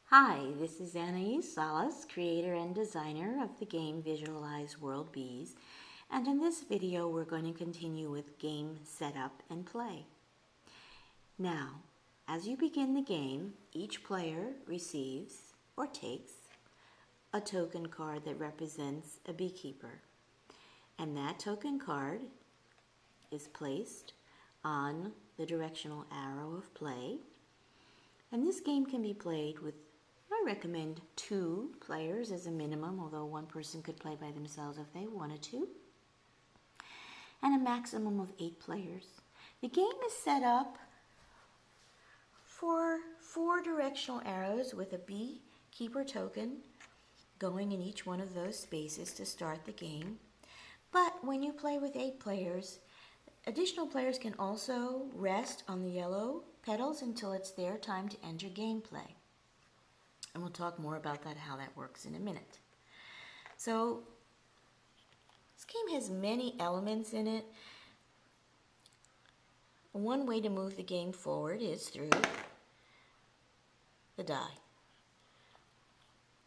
Hi, this is Anaiis, Salles, creator and designer of the game Visualize World Bees, and in this video we're going to continue with game setup and play. Now, as you begin the game, each player receives or takes a token card that represents a beekeeper, and that token card is placed on the directional arrow of play, and this game can be played with, I recommend 2 players as a minimum, although one person could play by themselves if they wanted to, and a maximum of 8 players. The game is set up for 4 directional arrows with a beekeeper token going in each one of those spaces to start the game. But when you play with 8 players, additional players can also rest on the yellow petals until it's their time to enter gameplay. And we'll talk more about that, how that works in a minute. So this game has many elements in it. One way to move the game forward is through the die.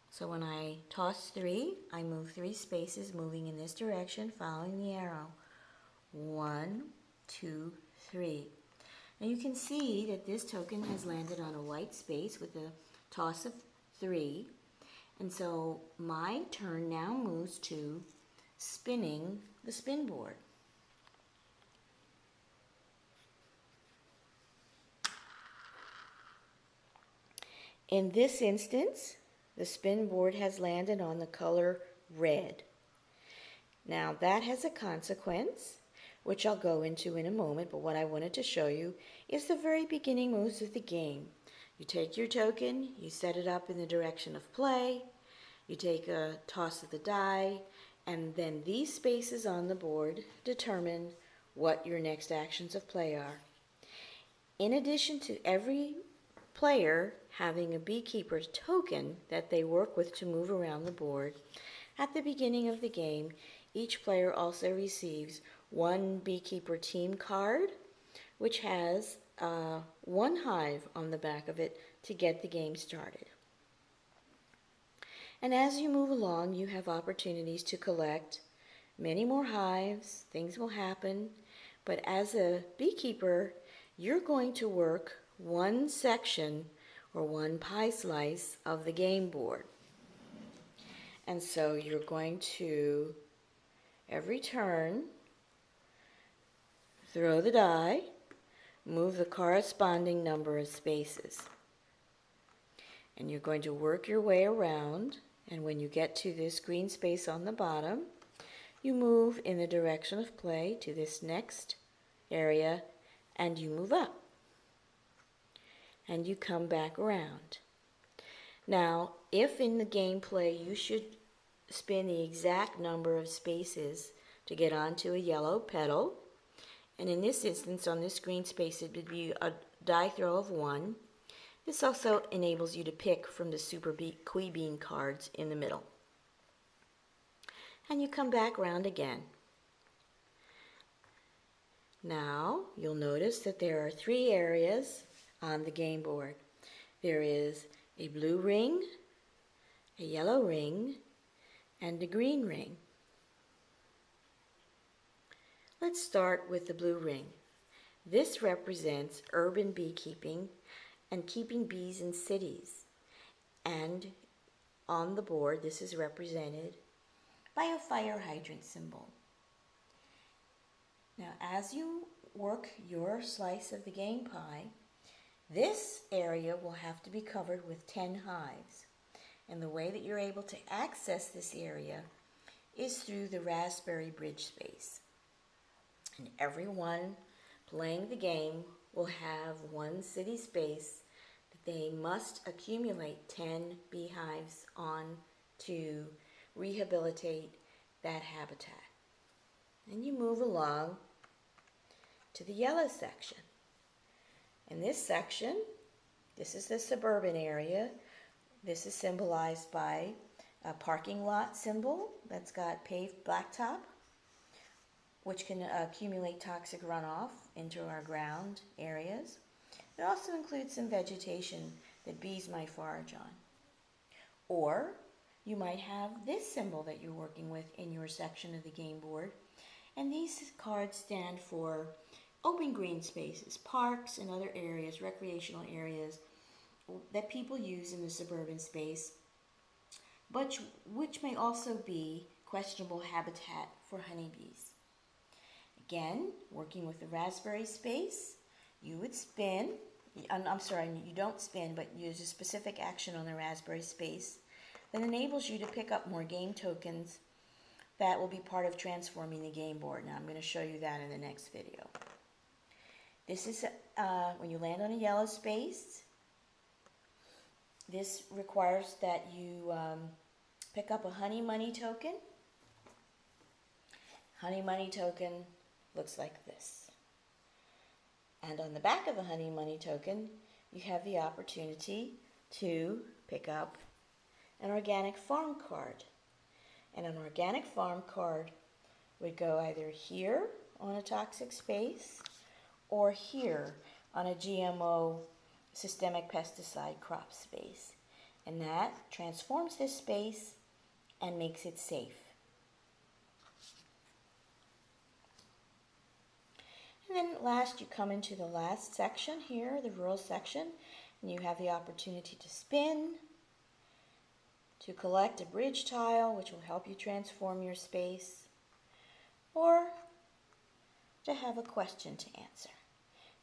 So when I toss 3, I move 3 spaces, moving in this direction, following the arrow. 1, 2, 3. Now you can see that this token has landed on a white space with a toss of 3. And so my turn now moves to spinning the spin board. In this instance, the spin board has landed on the color red. Now that has a consequence, which I'll go into in a moment, but what I wanted to show you is the very beginning moves of the game. You take your token, you set it up in the direction of play, you take a toss of the die, and then these spaces on the board determine what your next actions of play are. In addition to every player having a beekeeper's token that they work with to move around the board, at the beginning of the game, each player also receives one beekeeper team card, which has 1 hive on the back of it to get the game started. And as you move along, you have opportunities to collect many more hives. Things will happen, but as a beekeeper, you're going to work one section or one pie slice of the game board. And so you're going to, every turn, throw the die, move the corresponding number of spaces. And you're going to work your way around, and when you get to this green space on the bottom, you move in the direction of play to this next area, and you move up. And you come back around. Now, if in the gameplay you should spin the exact number of spaces to get onto a yellow petal, and in this instance on this green space it would be a die throw of 1. This also enables you to pick from the Super Queen Bean cards in the middle. And you come back around again. Now you'll notice that there are 3 areas on the game board. There is a blue ring, a yellow ring, and a green ring. Let's start with the blue ring. This represents urban beekeeping and keeping bees in cities. And on the board, this is represented by a fire hydrant symbol. Now, as you work your slice of the game pie, this area will have to be covered with 10 hives. And the way that you're able to access this area is through the raspberry bridge space. And everyone playing the game will have one city space that they must accumulate 10 beehives on to rehabilitate that habitat. And you move along to the yellow section. In this section, this is the suburban area. This is symbolized by a parking lot symbol that's got paved blacktop, which can accumulate toxic runoff into our ground areas. It also includes some vegetation that bees might forage on. Or you might have this symbol that you're working with in your section of the game board. And these cards stand for open green spaces, parks and other areas, recreational areas that people use in the suburban space, but which may also be questionable habitat for honeybees. Again, working with the raspberry space, you would spin. I'm sorry, you don't spin, but use a specific action on the raspberry space that enables you to pick up more game tokens that will be part of transforming the game board. Now I'm going to show you that in the next video. This is when you land on a yellow space. This requires that you pick up a honey money token. Honey money token looks like this. And on the back of the honey money token, you have the opportunity to pick up an organic farm card. And an organic farm card would go either here on a toxic space or here on a GMO systemic pesticide crop space. And that transforms this space and makes it safe. And then last, you come into the last section here, the rural section, and you have the opportunity to spin, to collect a bridge tile, which will help you transform your space, or to have a question to answer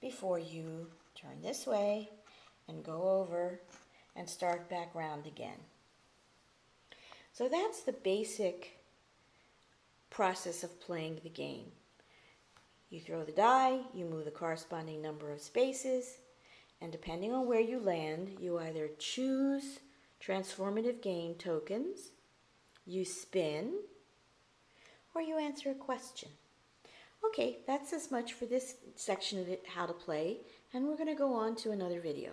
before you turn this way and go over and start back round again. So that's the basic process of playing the game. You throw the die, you move the corresponding number of spaces, and depending on where you land, you either choose transformative game tokens, you spin, or you answer a question. Okay, that's as much for this section of it, how to play, and we're going to go on to another video.